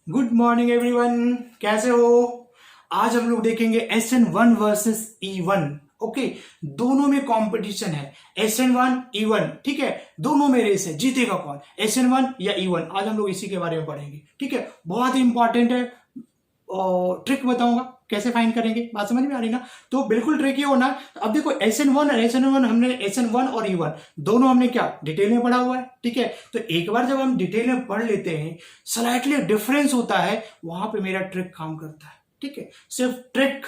Good morning everyone, कैसे हो। आज हम लोग देखेंगे SN1 वर्सेस E1। ओके, दोनों में कंपटीशन है। SN1 E1, ठीक है, दोनों में रेस है, जीतेगा कौन, SN1 या E1। आज हम लोग इसी के बारे में पढ़ेंगे, ठीक है। बहुत ही इंपॉर्टेंट है और ट्रिक बताऊंगा कैसे फाइंड करेंगे। बात समझ में आ रही ना, तो बिल्कुल ट्रिक ही होना। अब देखो SN1 और SN1, हमने SN1 और E1 दोनों हमने क्या डिटेल में पढ़ा हुआ है, ठीक है। तो एक बार जब हम डिटेल में पढ़ लेते हैं, स्लाइटली डिफरेंस होता है, वहां पे मेरा ट्रिक काम करता है, ठीक है। सिर्फ ट्रिक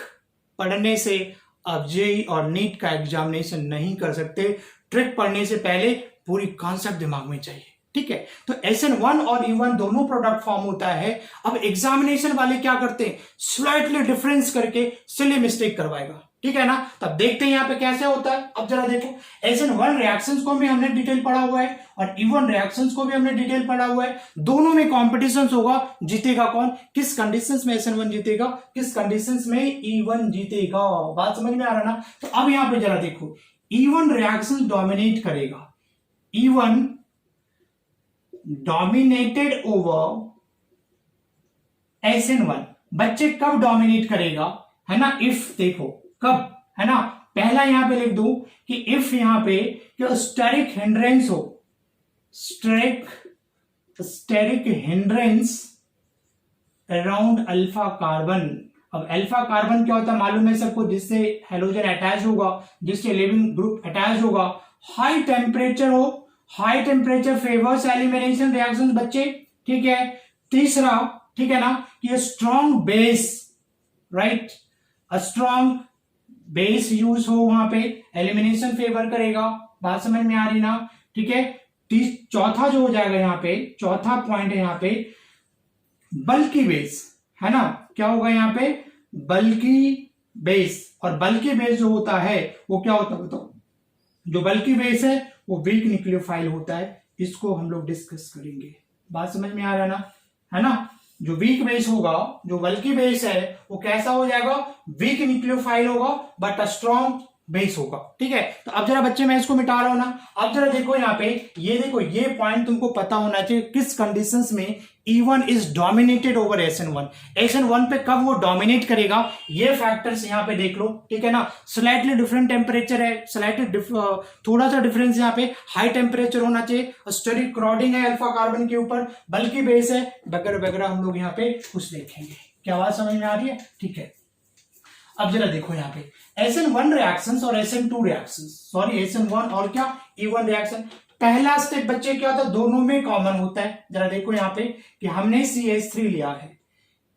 पढ़ने से आप जेई और नीट का एग्जामिनेशन नहीं कर सकते। ट्रिक पढ़ने से पहले पूरी कॉन्सेप्ट दिमाग में चाहिए, ठीक है। तो SN1 और E1 दोनों प्रोडक्ट फॉर्म होता है। अब एग्जामिनेशन वाले क्या करते हैं, स्लाइटली डिफरेंस करके सिली मिस्टेक करवाएगा, ठीक है ना। तब देखते हैं यहाँ पे कैसे होता है। अब जरा देखो, SN1 रिएक्शंस को भी हमने डिटेल पढ़ा हुआ है और E1 रिएक्शंस को भी हमने डिटेल पढ़ा हुआ है। दोनों में कॉम्पिटिशन होगा, जीतेगा कौन, किस कंडीशंस में SN1 जीतेगा, किस कंडीशंस में E1 जीतेगा। बात समझ में आ रहा ना। तो अब यहाँ पे जरा देखो, E1 रिएक्शन डोमिनेट करेगा, E1 डोमिनेटेड ओवर SN1। बच्चे कब डोमिनेट करेगा, है ना, इफ देखो कब, है ना। पहला यहां पे लिख दो कि इफ यहां पे स्टेरिक हिंड्रेंस हो, steric hindrance around alpha carbon. अब अल्फा कार्बन क्या होता है मालूम है सबको, जिससे हेलोजन अटैच होगा, जिससे लिविंग ग्रुप अटैच होगा। हाई टेम्परेचर हो, high temperature favours elimination reactions बच्चे, ठीक है। तीसरा, ठीक है ना, कि strong base, right, strong base use हो, वहां पे एलिमिनेशन फेवर करेगा। बात समझ में आ रही ना, ठीक है। चौथा जो हो जाएगा यहाँ पे, चौथा पॉइंट है यहाँ पे बल्कि बेस, है ना। क्या होगा यहाँ पे, बल्कि बेस। और बल्कि बेस जो होता है वो क्या होता है बताओ, जो बल्कि बेस है वो वीक न्यूक्लियोफाइल होता है। इसको हम लोग डिस्कस करेंगे। बात समझ में आ रहा है ना, है ना। जो वीक बेस होगा, जो बल्कि बेस है, वो कैसा हो जाएगा, वीक न्यूक्लियोफाइल होगा बट स्ट्रॉन्ग बेस होगा, ठीक है। तो अब जरा बच्चे मैं इसको मिटा रहा हूं ना। अब जरा देखो यहाँ पे, ये देखो, ये पॉइंट तुमको पता होना चाहिए, किस कंडीशंस में E1 is dominated over SN1। SN1 पे कब वो डोमिनेट करेगा, ये फैक्टर्स यहाँ पे देख लो, ठीक है ना। स्लाइटली डिफरेंट टेम्परेचर है, स्लाइटली थोड़ा सा डिफरेंस यहाँ पे, हाई टेम्परेचर होना चाहिए, स्टेरिक क्राउडिंग है अल्फा कार्बन के ऊपर, बल्कि बेस है, वगैरह वगैरह हम लोग यहाँ पे कुछ देखेंगे। क्या बात समझ में आ रही है, ठीक है। अब जरा देखो यहाँ पे SN1 रिएक्शंस और SN2 रिएक्शंस, सॉरी SN1 और क्या E1 रिएक्शन। पहला स्टेप बच्चे क्या होता है, दोनों में कॉमन होता है। जरा देखो यहाँ पे कि हमने CH3 लिया है,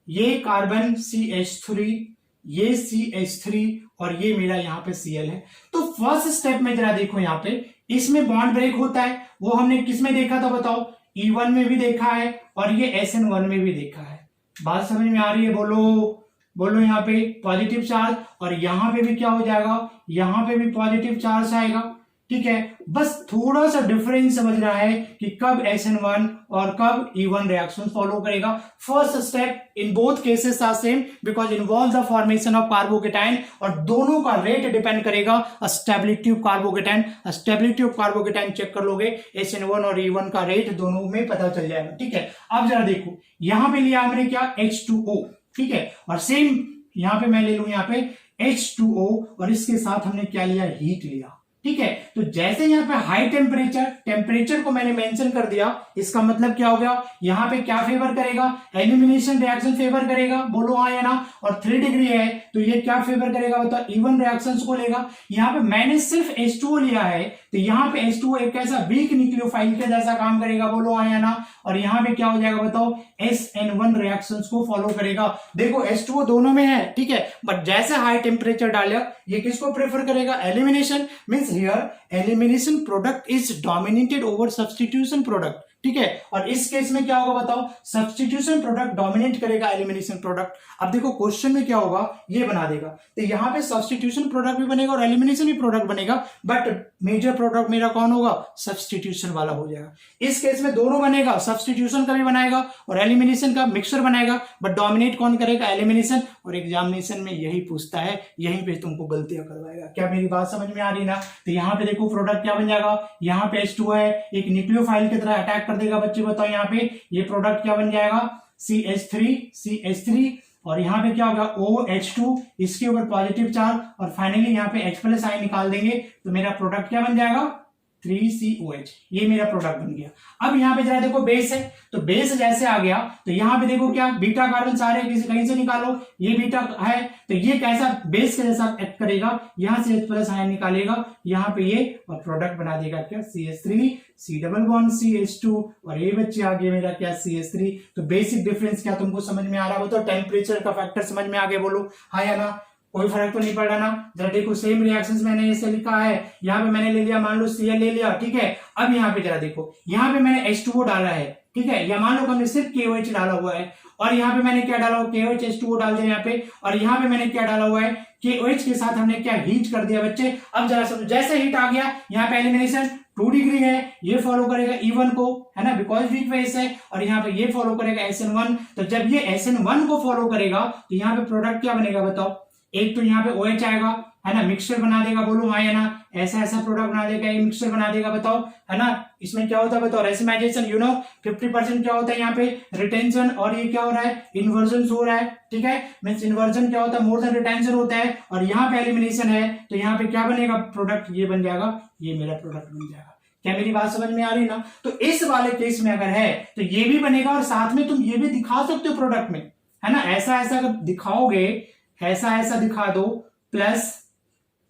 ये कार्बन CH3, ये CH3 और ये मेरा यहाँ पे Cl है। तो फर्स्ट स्टेप में जरा देखो यहाँ पे, इसमें बॉन्ड ब्रेक होता है। वो हमने किस में देखा था बताओ, E1 में भी देखा है और ये SN1 में भी देखा है। बात समझ में आ रही है, बोलो बोलो। यहाँ पे पॉजिटिव चार्ज और यहाँ पे भी क्या हो जाएगा, यहाँ पे भी पॉजिटिव चार्ज आएगा, ठीक है। बस थोड़ा सा डिफरेंस समझ रहा है कि कब SN1 और कब E1 रिएक्शन फॉलो करेगा। First step in both cases are same because involve the formation of carbocation, और दोनों का रेट डिपेंड करेगा stability of carbocation. Stability of carbocation check कर लोगे, SN1 और E1 का रेट दोनों में पता चल जाएगा, ठीक है। अब जरा देखो, यहां पे लिया हमने क्या, H2O, ठीक है। और सेम यहां पे मैं ले लू यहाँ पे H2O और इसके साथ हमने क्या लिया, हीट लिया, ठीक है। तो जैसे यहाँ पे हाई टेम्परेचर को मैंने मेंशन कर दिया, इसका मतलब क्या हो गया, यहाँ पे क्या फेवर करेगा, एलिमिनेशन रिएक्शन फेवर करेगा, बोलो हाँ या ना। और 3 डिग्री है तो ये क्या फेवर करेगा बताओ, E1 रिएक्शंस को लेगा। यहाँ पे मैंने सिर्फ H2O लिया है, तो यहाँ पे H2O एक ऐसा वीक न्यूक्लियोफाइल के जैसा काम करेगा, बोलो हाँ या ना। और यहाँ पे क्या हो जाएगा बताओ, SN1 रिएक्शंस को फॉलो करेगा। देखो H2O दोनों में है, ठीक है, बट जैसे हाई टेम्परेचर डालेगा, ये किसको प्रेफर करेगा, elimination. Means here elimination product is dominated over substitution product, ठीक है। और इस केस में क्या होगा बताओ, सब्स्टिट्यूशन प्रोडक्ट डोमिनेट करेगा एलिमिनेशन प्रोडक्ट। अब देखो क्वेश्चन में क्या होगा, ये बना देगा, तो यहां पे सब्स्टिट्यूशन प्रोडक्ट भी बनेगा और एलिमिनेशन भी प्रोडक्ट बनेगा, बट मेजर प्रोडक्ट मेरा कौन होगा, सब्स्टिट्यूशन वाला हो जाएगा। इस केस में दोनों बनेगा, सब्स्टिट्यूशन का भी बनाएगा और एलिमिनेशन का मिक्सर बनाएगा, बट डोमिनेट कौन करेगा, एलिमिनेशन। और एग्जामिनेशन में यही पूछता है, यहीं पे तुमको गलतियां करवाएगा। क्या मेरी बात समझ में आ रही ना। तो यहाँ पे देखो प्रोडक्ट क्या बन जाएगा, यहाँ पे H2 है, एक न्यूक्लियोफाइल की तरह अटैक कर देगा बच्चे, बताओ यहाँ पे ये प्रोडक्ट क्या बन जाएगा, CH3 और यहाँ पे क्या होगा OH2, इसके ऊपर पॉजिटिव चार्ज और फाइनली यहाँ पे H+ निकाल देंगे तो मेरा प्रोडक्ट क्या बन जाएगा 3COH। ये मेरा प्रोडक्ट बन गया। अब यहाँ पे जरा देखो बेस है, तो बेस जैसे आ गया तो यहाँ पे देखो क्या बीटा कार्बन सारे किसी कहीं से निकालो, ये बीटा है तो ये कैसा बेस के जैसा एक्ट करेगा, यहाँ से H+ आयन निकालेगा यहाँ पे ये और प्रोडक्ट बना देगा क्या CH3 C+CH2 और ये बच्चे आ गए मेरा क्या CH3। तो बेसिक डिफरेंस क्या तुमको समझ में आ रहा हो? तो टेम्परेचर का फैक्टर समझ में आगे बोलो हाँ या ना, कोई फर्क तो नहीं पड़ रहा ना। जरा देखो सेम रिएक्शंस मैंने ऐसे लिखा है, यहाँ पे मैंने ले लिया मान लो Cl ले लिया, ठीक है। अब यहाँ पे जरा देखो, यहाँ पे मैंने H2O डाला है, ठीक है, या मान लो हमने सिर्फ KOH डाला हुआ है और यहाँ पे मैंने क्या डाला हुआ KOH H2O डाल दिया यहाँ पे और यहाँ पे मैंने क्या डाला हुआ है KOH के साथ हमने क्या हीट कर दिया बच्चे। अब जरा समझो, जैसे हीट आ गया यहाँ पे एलिमिनेशन 2 डिग्री है, ये फॉलो करेगा E1 को, है ना, बिकॉज वीक फेस है और यहाँ पे ये फॉलो करेगा SN1। तो जब ये SN1 को फॉलो करेगा तो यहाँ पे प्रोडक्ट क्या बनेगा बताओ? एक तो यहाँ पे OH आएगा, है ना, मिक्सचर बना देगा, बोलो हाँ या ना, ऐसा ऐसा प्रोडक्ट बना देगा, ये मिक्सचर बना देगा बताओ, है ना। इसमें क्या होता है बताओ? रेसिमाइजेशन, 50% क्या होता है यहाँ पे रिटेंशन और ये क्या हो रहा है इन्वर्जन हो रहा है, ठीक है। मींस इन्वर्जन क्या होता है मोर देन रिटेंशन होता है और यहाँ पे एलिमिनेशन है तो यहाँ पे क्या बनेगा प्रोडक्ट, ये बन जाएगा, ये मेरा प्रोडक्ट बन जाएगा। क्या मेरी बात समझ में आ रही ना? तो इस वाले केस में अगर है तो ये भी बनेगा और साथ में तुम ये भी दिखा सकते हो प्रोडक्ट में, है ना। ऐसा ऐसा अगर दिखाओगे, ऐसा ऐसा दिखा दो प्लस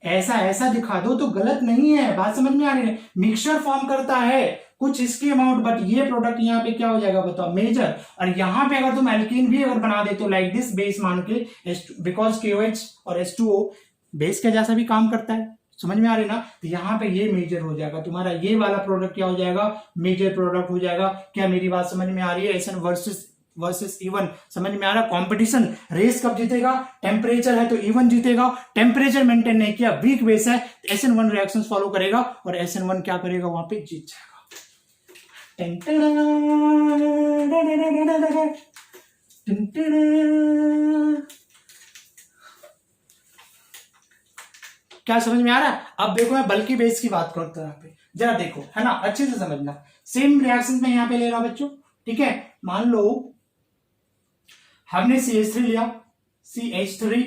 ऐसा ऐसा दिखा दो तो गलत नहीं है, बात समझ में आ रही है। मिक्सचर फॉर्म करता है कुछ इसकी अमाउंट, बट ये प्रोडक्ट यहाँ पे क्या हो जाएगा बताओ मेजर। और यहाँ पे अगर तुम एल्कीन भी अगर बना देते हो लाइक दिस बेस मान के, बिकॉज KOH और H2O बेस के जैसा भी काम करता है, समझ में आ रही ना। तो यहाँ पे ये मेजर हो जाएगा तुम्हारा, ये वाला प्रोडक्ट क्या हो जाएगा मेजर प्रोडक्ट हो जाएगा। क्या मेरी बात समझ में आ रही है? SN वर्सेस E1 समझ में आ रहा? कंपटीशन रेस कब जीतेगा? टेम्परेचर है तो E1 जीतेगा, टेम्परेचर मेंटेन नहीं किया वीक बेस है तो SN1 रिएक्शंस फॉलो करेगा और SN1 क्या करेगा वहां पे जीत जाएगा। क्या समझ में आ रहा है? अब देखो मैं बल्कि बेस की बात करता हूं यहाँ पे, जरा देखो, है ना, अच्छे से समझना। सेम रिएक्शन में यहाँ पे ले रहा हूं बच्चों, ठीक है। मान लो हमने CH3 लिया, CH3,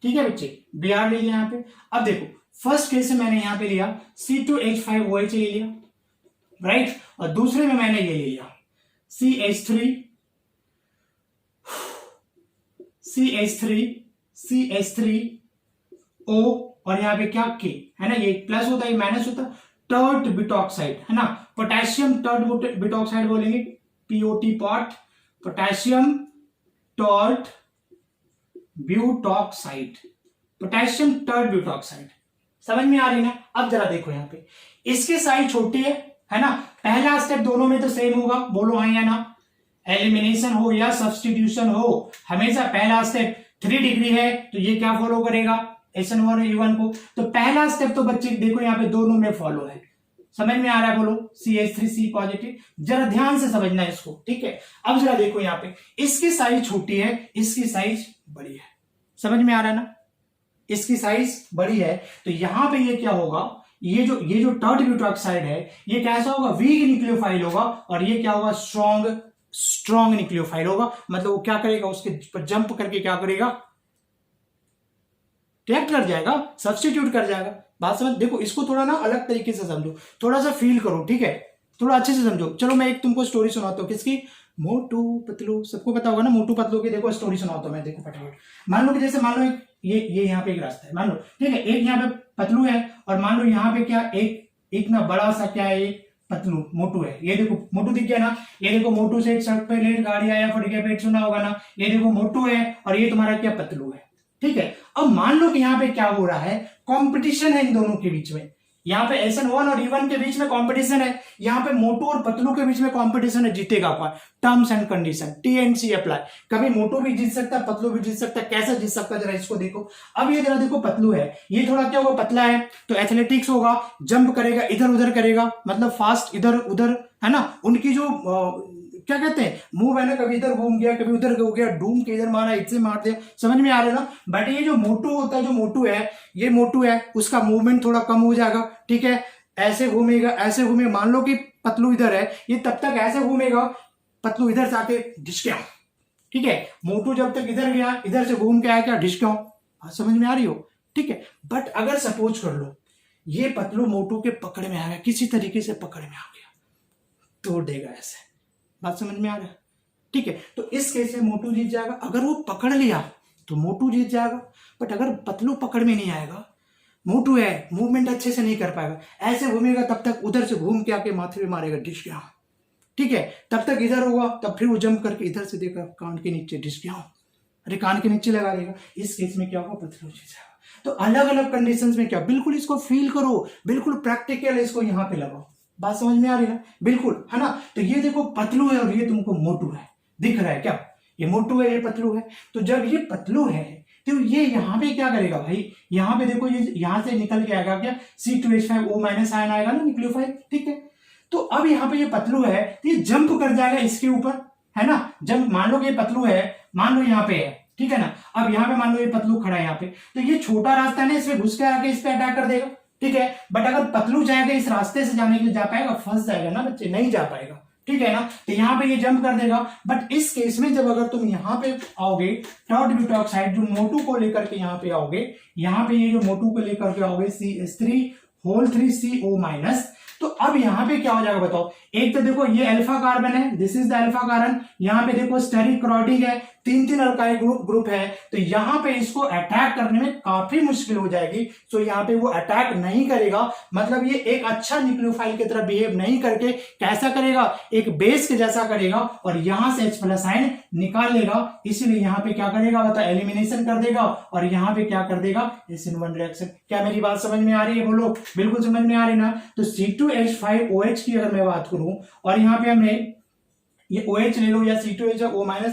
ठीक है बच्चे, Br ले लिया यहाँ पे। अब देखो फर्स्ट केस में मैंने यहाँ पे लिया C2H5OH ले लिया, राइट, और दूसरे में मैंने ये ले लिया CH3O और यहाँ पे क्या K, है ना, ये प्लस होता है ये माइनस होता है, टर्ट ब्यूटॉक्साइड, है ना, पोटेशियम टर्ट ब्यूटॉक्साइड बोलेंगे, POT pot, potassium tert butoxide, potassium tert butoxide, समझ में आ रही ना। अब जरा देखो यहाँ पे इसकी साइज छोटी है ना, पहला स्टेप दोनों में तो सेम होगा, बोलो हाँ या ना। एलिमिनेशन हो या सब्स्टिट्यूशन हो, हमेशा पहला स्टेप 3 डिग्री है तो ये क्या फॉलो करेगा SN1 और E1 को। तो पहला स्टेप तो बच्चे देखो यहाँ पे दोनों में फॉलो है, समझ में आ रहा है, बोलो CH3C पॉजिटिव। जरा ध्यान से समझना है इसको, ठीक है। अब जरा देखो यहाँ पे इसकी साइज छोटी है, इसकी साइज बड़ी है, समझ में आ रहा है ना, इसकी साइज बड़ी है तो यहां पे ये क्या होगा, ये जो टर्ट ब्यूटॉक्साइड है ये कैसा होगा वीक न्यूक्लियोफाइल होगा और ये क्या होगा स्ट्रॉन्ग न्यूक्लियोफाइल होगा। मतलब वो क्या करेगा उसके पर जंप करके क्या करेगा रिएक्ट कर जाएगा, सब्स्टिट्यूट कर जाएगा। बात समझ, देखो इसको थोड़ा ना अलग तरीके से समझो, थोड़ा सा फील करो, ठीक है, थोड़ा अच्छे से समझो। चलो मैं एक तुमको स्टोरी सुनाता हूँ, किसकी, मोटू पतलू, सबको पता होगा ना मोटू पतलू की। देखो स्टोरी सुनाता हूँ मैं, देखो फटाफट। मान लो कि जैसे मान लो ये यहाँ पे एक रास्ता है, मान लो, ठीक है, एक यहाँ पे पतलू है और मान लो यहाँ पे क्या एक ना बड़ा सा क्या है पतलू मोटू है। ये देखो मोटू दिख गया ना, ये देखो मोटू से एक सड़क पे लेट गाड़ी आया फट गया, पेट सुना होगा ना, ये देखो मोटू है और ये तुम्हारा क्या पतलू है, ठीक है। अब मान लो कि यहाँ पे क्या हो रहा है, कंपटीशन है इन दोनों के बीच में, यहाँ पे SN1 और E1 के बीच में कंपटीशन है, यहाँ पे मोटू और पतलू के बीच में कंपटीशन है, जीतेगा कौन, terms and condition TNC apply. कभी मोटू भी जीत सकता है, पतलू भी जीत सकता है, कैसे जीत सकता है जरा इसको देखो। अब ये जरा देखो पतलू है, ये थोड़ा क्या होगा पतला है तो एथलेटिक्स होगा, जंप करेगा, इधर उधर करेगा, मतलब फास्ट इधर उधर, है ना। उनकी जो क्या कहते हैं मूव है ना, कभी इधर घूम गया कभी उधर हो गया, डूम के इधर मारा इससे मार दिया, समझ में आ रहा है ना। बट ये जो मोटू होता है, जो मोटू है उसका मूवमेंट थोड़ा कम हो जाएगा, ठीक है, ऐसे घूमेगा ऐसे घूमेगा। मान लो कि पतलू इधर है, ये तब तक ऐसे घूमेगा पतलू इधर से आके ढिसक्याओ, ठीक है, मोटू जब तक इधर गया, इधर से घूम के आया क्या, ढिसक्याओ। बात समझ में आ रही हो, ठीक है। बट अगर सपोज कर लो ये पतलू मोटू के पकड़ में आ गया, किसी तरीके से पकड़ में आ गया, तोड़ देगा ऐसे। बात समझ में आ रहा है, ठीक है। तो इस केस में मोटू जीत जाएगा। अगर वो पकड़ लिया तो मोटू जीत जाएगा, बट अगर पतलू पकड़ में नहीं आएगा, मोटू है मूवमेंट अच्छे से नहीं कर पाएगा, ऐसे घूमेगा तब तक उधर से घूम के आके माथे पे मारेगा, ढिसक्याओ, ठीक है। तब तक इधर होगा, तब फिर वो जंप करके इधर से देखा कान के नीचे, ढिसक्याओ, अरे कान के नीचे लगा देगा। इस केस में क्या होगा, पतलू जीत जाएगा। तो अलग अलग कंडीशंस में क्या, बिल्कुल इसको फील करो, बिल्कुल प्रैक्टिकल इसको यहाँ पे लगाओ। बात समझ में आ रही है ना, बिल्कुल, है ना। तो ये देखो पतलू है और ये तुमको मोटू है, दिख रहा है क्या, ये मोटू है ये पतलू है। तो जब ये पतलू है तो ये यहाँ पे क्या करेगा भाई, यहाँ पे देखो ये यहाँ से निकल के आएगा क्या, C2H5O- आयन आएगा ना, न्यूक्लियोफाइल, ठीक है। तो अब यहाँ पे ये पतलू है तो ये जंप कर जाएगा इसके ऊपर, है ना। जब मान लो ये पतलू है, मान लो यहाँ पे है, ठीक है ना। अब यहाँ पे मान लो ये पतलू खड़ा है यहाँ पे, तो ये छोटा रास्ता है ना, इसमें घुस के आके इस पे अटैक कर देगा, ठीक है। बट अगर पतलू जाएगा इस रास्ते से जाने के लिए जा पाएगा, फंस जाएगा ना बच्चे, नहीं जा पाएगा, ठीक है ना। तो यहाँ पे ये जंप कर देगा। बट इस केस में जब अगर तुम यहाँ पे आओगे, टॉट ब्यूटॉक्साइड जो मोटू को लेकर के यहाँ पे आओगे, यहाँ पे ये जो मोटू को लेकर के आओगे CH3 तो अब यहाँ पे क्या हो जाएगा बताओ। एक तो देखो ये अल्फा कार्बन है, this is the alpha carbon, यहाँ पे देखो स्टेरिक क्रोडिंग है, तीन अल्काइल ग्रुप है। तो यहाँ पे इसको अटैक करने में काफी मुश्किल हो जाएगी। तो यहाँ पे वो अटैक नहीं करेगा, मतलब ये एक अच्छा न्यूक्लियोफाइल की तरह बिहेव नहीं करके कैसा करेगा, एक बेस के जैसा करेगा और यहाँ से H+ आयन निकाल लेगा। इसीलिए यहाँ पे क्या करेगा बता, एलिमिनेशन कर देगा और यहाँ पे क्या कर देगा, SN1 रिएक्शन। क्या मेरी बात समझ में आ रही है, बोलो, बिल्कुल समझ में आ रही ना। तो C2H5OH की अगर मैं बात करूं और यहाँ पे हमने ये OH ले लो या C2H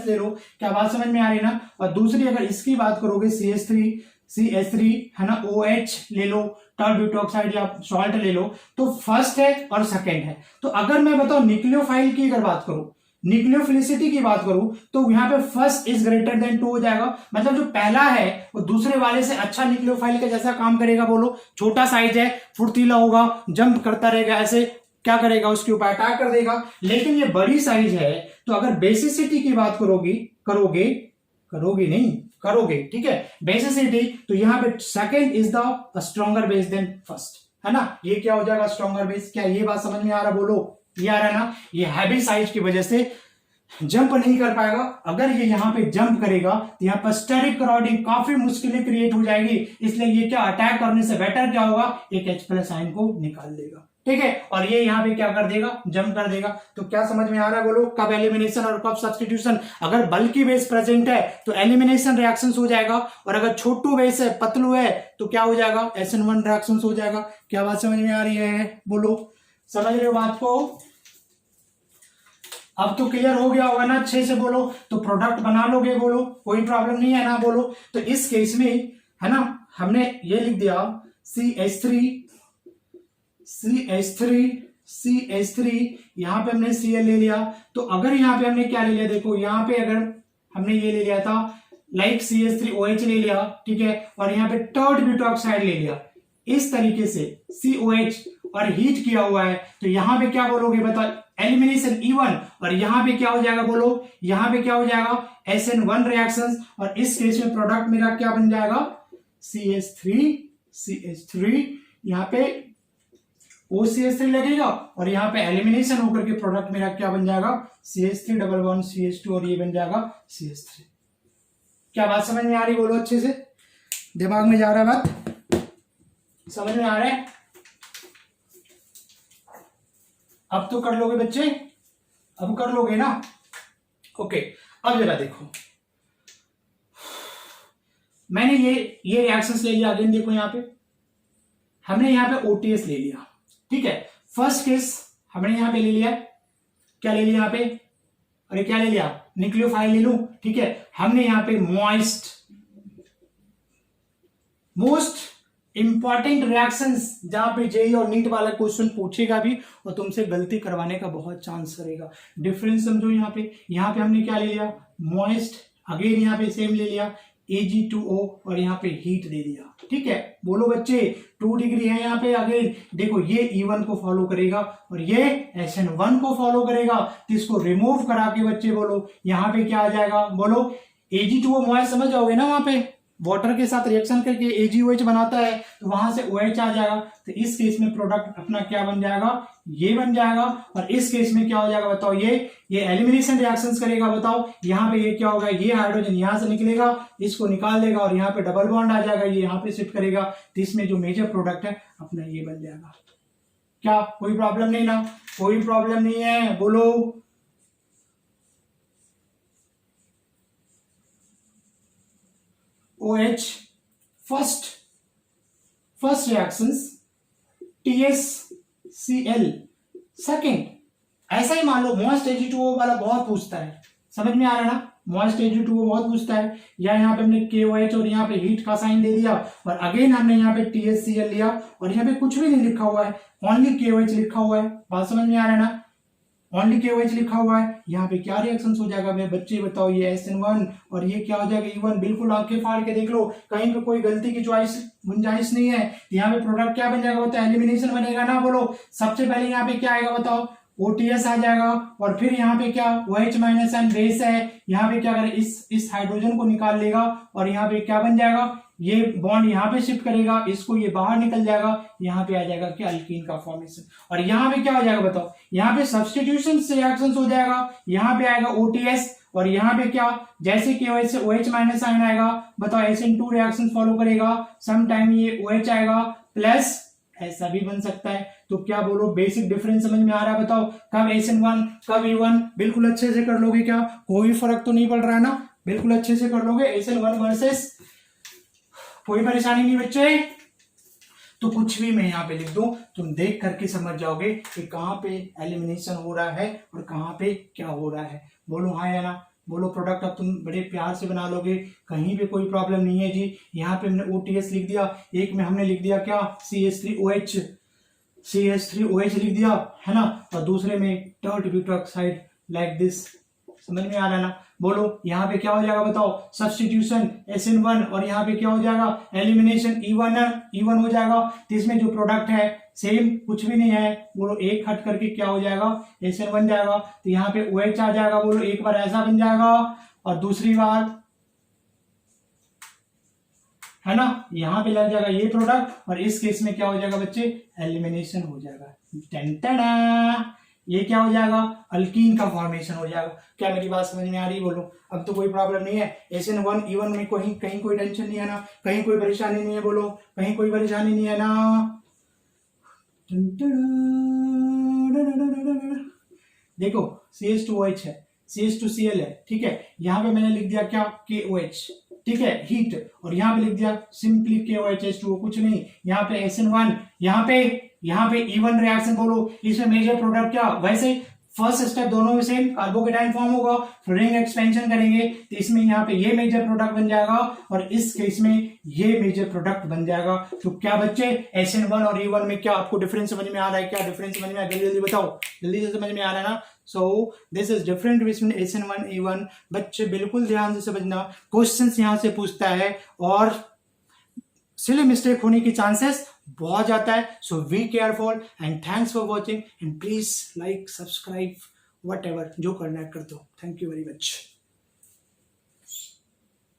ले लो, क्या बात समझ में आ रही है ना। और दूसरी अगर इसकी बात करोगे CH3 है ना, OH ले लो, टॉट ब्यूटॉक्साइड या सॉल्ट ले लो, तो फर्स्ट है और सेकंड है। तो अगर मैं बताऊं न्यूक्लियोफाइल की अगर बात करूं, न्यूक्लियोफिलिसिटी की बात करूं, तो यहाँ पे फर्स्ट इज ग्रेटर देन 2 हो जाएगा। मतलब जो पहला है वो दूसरे वाले से अच्छा न्यूक्लियोफाइल का जैसा काम करेगा। बोलो, छोटा साइज है, फुर्तीला होगा, जंप करता रहेगा, ऐसे क्या करेगा, उसके ऊपर अटैक कर देगा। लेकिन ये बड़ी साइज है, तो अगर बेसिसिटी की बात करोगे, ठीक है, बेसिसिटी, तो यहाँ पे second is the stronger base than first, है ना। ये क्या हो जाएगा, स्ट्रॉन्गर बेस। क्या ये बात समझ में आ रहा, बोलो, ये आ रहा है ना। ये हैवी साइज की वजह से जंप नहीं कर पाएगा। अगर ये यहाँ पे जंप करेगा तो यहाँ पर स्टेरिक क्राउडिंग काफी मुश्किलें क्रिएट हो जाएगी। इसलिए ये क्या, अटैक करने से बेटर क्या होगा, एक H+ आयन को निकाल देगा, ठीक है। और ये यहाँ पे क्या कर देगा, जंप कर देगा। तो क्या समझ में आ रहा है, बोलो, कब एलिमिनेशन और कब सब्स्टिट्यूशन। अगर बल्कि बेस प्रेजेंट है तो एलिमिनेशन रिएक्शंस हो जाएगा, और अगर छोटू बेस है, पतलू है, तो क्या हो जाएगा, SN1 रिएक्शंस हो जाएगा। क्या बात समझ में आ रही है, बोलो, समझ रहे हो बात को। अब तो क्लियर हो गया होगा ना, अच्छे से बोलो। तो प्रोडक्ट बना लोगे, बोलो, कोई प्रॉब्लम नहीं है ना, बोलो। तो इस केस में है ना, हमने ये लिख दिया CH3 यहाँ पे हमने Cl ले लिया। तो अगर यहाँ पे हमने क्या ले लिया, देखो यहाँ पे अगर हमने ये ले लिया था लाइक CH3OH ले लिया, ठीक है, और यहाँ पे टॉट ब्यूटॉक्साइड ले लिया, इस तरीके से COH और हीट किया हुआ है, तो यहाँ पे क्या बोलोगे बता, एलिमिनेशन E1, और यहाँ पे क्या हो जाएगा, बोलो, यहाँ पे क्या हो जाएगा, SN1 रिएक्शंस। और इस केस में प्रोडक्ट मेरा क्या बन जाएगा, CH3 यहाँ पे OCH3 लगेगा, और यहाँ पे एलिमिनेशन होकर के प्रोडक्ट मेरा क्या बन जाएगा, CH3 और ये बन जाएगा CH3। क्या बात समझ में आ रही, बोलो, अच्छे से दिमाग में जा रहा है बात, समझ में आ रहा है। अब तो कर लोगे बच्चे, अब कर लोगे ना, ओके। अब जरा देखो, मैंने ये रिएक्शंस ले लिया। अगेन देखो, यहाँ पे हमने यहाँ पे OTS ले लिया, ठीक है। फर्स्ट केस हमने यहाँ पे ले लिया, क्या ले लिया यहाँ पे, अरे क्या ले लिया, न्यूक्लियोफाइल ले लूं, ठीक है। हमने यहाँ पे मोस्ट इंपॉर्टेंट रिएक्शंस, जहां पे जेई और नीट वाला क्वेश्चन पूछेगा भी और तुमसे गलती करवाने का बहुत चांस रहेगा। डिफरेंस समझो, यहाँ पे हमने क्या ले लिया, मॉइस्ट, अगेन यहाँ पे सेम ले लिया, Ag2O और यहाँ पे हीट दे दिया। ठीक है, बोलो बच्चे 2 डिग्री है यहाँ पे। अगेन देखो ये E1 को फॉलो करेगा और ये SN1 को फॉलो करेगा, तो इसको रिमूव करा के बच्चे बोलो यहाँ पे क्या आ जाएगा, बोलो Ag2O मॉइस्ट समझ जाओगे ना, वहां पे वाटर के साथ रिएक्शन करके AgOH बनाता है, तो वहां से OH आ जाएगा। तो इस केस में प्रोडक्ट अपना क्या बन जाएगा, ये बन जाएगा। और इस केस में क्या हो जाएगा बताओ, ये एलिमिनेशन रिएक्शंस करेगा। बताओ यहाँ पे ये क्या होगा, ये हाइड्रोजन यहाँ से निकलेगा, इसको निकाल देगा और यहाँ पे डबल बॉन्ड आ जाएगा, ये यहाँ पे शिफ्ट करेगा। तो इसमें जो मेजर प्रोडक्ट है अपना ये बन जाएगा। क्या कोई प्रॉब्लम नहीं ना, कोई प्रॉब्लम नहीं है, बोलो। OH first reactions, TSCl second. ऐसा ही मान लो मॉइस्ट Ag2O वाला बहुत पूछता है, समझ में आ रहा है ना, मॉइस्ट Ag2O बहुत पूछता है। या यहाँ पे हमने KOH और यहाँ पे हीट का साइन दे दिया और अगेन हमने यहाँ पे TSCl लिया और यहाँ पे कुछ भी नहीं लिखा हुआ है, ओनली KOH लिखा हुआ है। बात समझ में आ रहा है ना, ओनली KOH लिखा हुआ है। यहाँ पे क्या रिएक्शन हो जाएगा मेरे बच्चे बताओ, ये SN1 और ये क्या हो जाएगा E1। बिल्कुल आंखें फाड़ के देख लो, कहीं पे कोई गलती की गुंजाइश नहीं है। यहाँ पे प्रोडक्ट क्या बन जाएगा बताओ, एलिमिनेशन बनेगा ना, बोलो। सबसे पहले यहाँ पे क्या आएगा बताओ, OTS आ जाएगा और फिर यहाँ पे क्या OH माइनस एन बेस है, यहाँ पे क्या करे, इस हाइड्रोजन को निकाल लेगा और यहाँ पे क्या बन जाएगा, ये बॉन्ड यहाँ पे शिफ्ट करेगा, इसको ये बाहर निकल जाएगा, यहाँ पे आ जाएगा क्या, अल्कीन का फॉर्मेशन। और यहाँ पे क्या हो जाएगा बताओ, यहाँ पे सब्स्टिट्यूशन रिएक्शंस हो जाएगा, यहाँ पे आएगा OTS और यहाँ पे क्या, जैसे कि OH से OH माइनस आयन आएगा बताओ, SN2 रिएक्शन फॉलो करेगा, सम टाइम ये OH आएगा प्लस, ऐसा भी बन सकता है। तो क्या बोलो, बेसिक डिफरेंस समझ में आ रहा है बताओ, कब SN1 कब E1, बिल्कुल अच्छे से कर लोगे क्या, कोई फर्क तो नहीं पड़ रहा है ना, बिल्कुल अच्छे से कर लोगे। SN1 वर्सेस, कोई परेशानी नहीं बच्चे। तो कुछ भी मैं यहाँ पे लिख दूं, तुम देख करके समझ जाओगे कि कहाँ पे एलिमिनेशन हो रहा है और कहाँ पे क्या हो रहा है। बोलो हाँ या ना, बोलो। प्रोडक्ट अब तुम बड़े प्यार से बना लोगे, कहीं पे कोई प्रॉब्लम नहीं है जी। यहाँ पे हमने OTS लिख दिया, एक में हमने लिख दिया क्या, CH3OH लिख दिया है ना, और दूसरे में tert butyl oxide like this. समझ में आ रहा है ना, बोलो। यहाँ पे क्या हो जाएगा बताओ, सब्स्टिट्यूशन SN1 और यहाँ पे क्या हो जाएगा, एलिमिनेशन E1 हो जाएगा। तो इसमें जो प्रोडक्ट है सेम, कुछ भी नहीं है, बोलो। एक हट करके क्या हो जाएगा, SN बन जाएगा। तो यहाँ पे OH आ जाएगा, बोलो। एक बार ऐसा बन जाएगा और दूसरी बार है ना, यहाँ पे लग जाएगा ये प्रोडक्ट और इस केस में क्या हो जाएगा बच्चे, एलिमिनेशन हो जाएगा। टेंटना, ये क्या हो जाएगा, अल्कीन का फॉर्मेशन हो जाएगा। क्या मेरी बात समझ में आ रही है, बोलो। अब तो कोई प्रॉब्लम नहीं है, SN1 E1 में कहीं कोई टेंशन नहीं है ना, कहीं कोई परेशानी नहीं है, बोलो। कहीं कोई परेशानी नहीं है ना। देखो CH2OH है, CH2Cl है, ठीक है। यहाँ पे मैंने लिख दिया क्या, KOH, ठीक है, हीट, और यहाँ पे लिख दिया सिंपली KOH2O, कुछ नहीं। यहाँ पे SN1, यहाँ पे E1 रिएक्शन, बोलो। इसमें मेजर प्रोडक्ट क्या, वैसे फर्स्ट स्टेप दोनों में सेम, कार्बोकेटाइन फॉर्म होगा, फिर रिंग एक्सपेंशन करेंगे, तो इसमें यहाँ पे ये मेजर प्रोडक्ट बन जाएगा और इस केस में ये मेजर प्रोडक्ट बन जाएगा। तो क्या बच्चे, SN1 और E1 में क्या आपको डिफरेंस समझ में आ रहा है, क्या डिफरेंस समझ में आ रहा है, जल्दी जल्दी बताओ, जल्दी से समझ में आ रहा है ना। So this is different between SN1 E1। बच्चे बिल्कुल ध्यान से समझना, क्वेश्चंस यहाँ से पूछता है और सिली मिस्टेक होने की चांसेस बहुत जाता है। So be careful and thanks for watching and please like, subscribe, whatever जो करना है कर दो। Thank you very much.